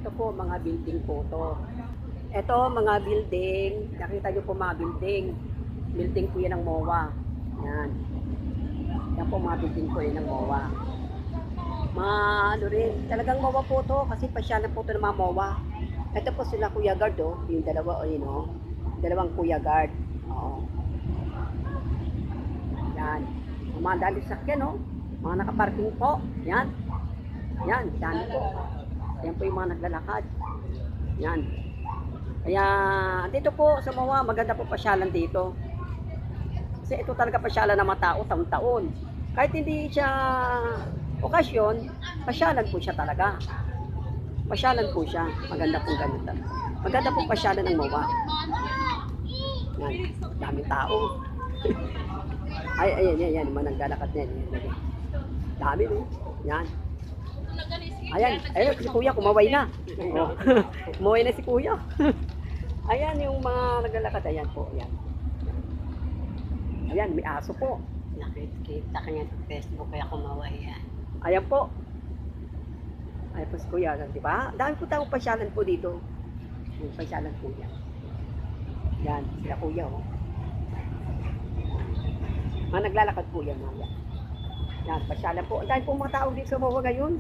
Ito po mga building po to. Ito mga building, nakita niyo po mga building. Building po yan ng MOA. Yan. Yan po mga building po yan ng MOA. Mga ano rin, talagang MOA po to kasi pasyalan po to ng mga MOA. Ito po sila Kuya Guard yung dalawa yun dalawang Kuya Guard. Oo. Yan. Mga dali sakyan mga nakaparking po. Yan. Yan, dami po. Yan po yung mga naglalakad. Yan. Kaya dito po sa MOA, maganda po pasyalan dito. Kasi ito talaga pasyalan ng mga tao taon-taon. Kahit hindi siya okasyon, pasyalan po siya talaga. Pasyalan po siya. Maganda po ganito. Maganda po pasyalan ng MOA. Yan, daming tao. Ayan, yung mga naglalakad na yan. Dami yan. Ayan, si Kuya, kumaway na. Kumaway na si Kuya. Ayan, yung mga naglalakad. Ayan po, ayan. Ayan, may aso po. Nakikita ka niya sa Facebook kaya kumaway yan. Ayan po. Ayan po si Kuya, di ba? Dami po tayong pasyalan po dito. Yung pasyalan po yan. Yan, sila Kuya, Mga naglalakad po yan, mga yan. Yan, pasyalan po. Ang dami po mga tao dito sa MOA ngayon.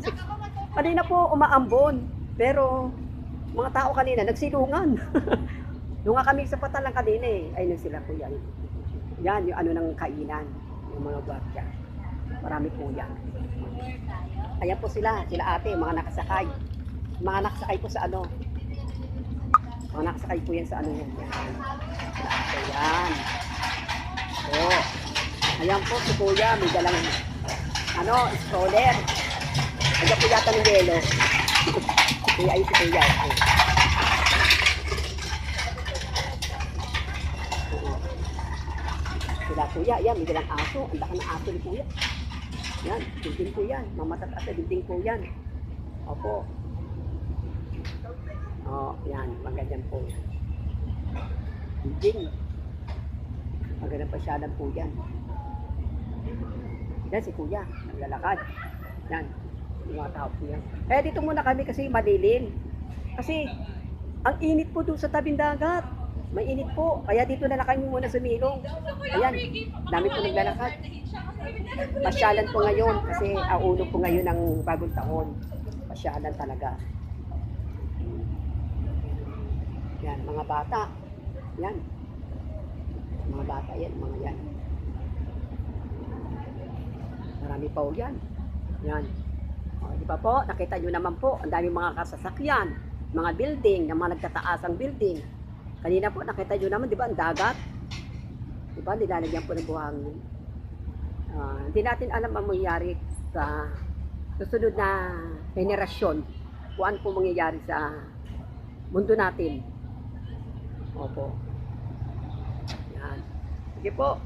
Kanina po umaambon. Pero mga tao kanina nagsilungan. Nung nga kami sa Patalang kanina ayun sila po yan. Yan, yung ano ng kainan. Yung mga gwardiya. Marami po yan. Ayan po sila ate, mga nakasakay. Mga nakasakay po sa ano. Mga nakasakay po yan sa ano yan. Sila ate, yan. So, ayan po si Kuya, may dalang stroller. Ayan po yata ng yelo. Kuya, ayun si Kuya. Sila Kuya, yan, may dalang aso. Ang laki ng aso ni Kuya. Yan, building po yan. Mamatatas na building po yan. Opo. Yan, magandang po yan. Building. Magandang pasyalan po yan. Yan si Kuya, naglalakad. Yan, yung mga tao po yan. Kaya dito muna kami kasi madilim. Kasi, ang init po doon sa tabing dagat. May init po. Kaya dito na lang kami muna sa Milong. Ayan, dami po naglalakad. Pasyalan po ngayon kasi aulo po ngayon ng bagong taon. Pasyalan talaga. Yan, mga bata. Yan. Mga bata yan, mga yan. Marami pa po yan. Yan. Di ba po? Nakita nyo naman po, ang daming mga kasasakyan, mga building, na mga nagtataasang building. Kanina po, nakita nyo naman, di ba, ang dagat? Di ba, nilalagyan po ng buhangin. Hindi natin alam ang mangyayari sa susunod na henerasyon. Kung ano po mangyayari sa mundo natin. Opo. Yan. Sige po.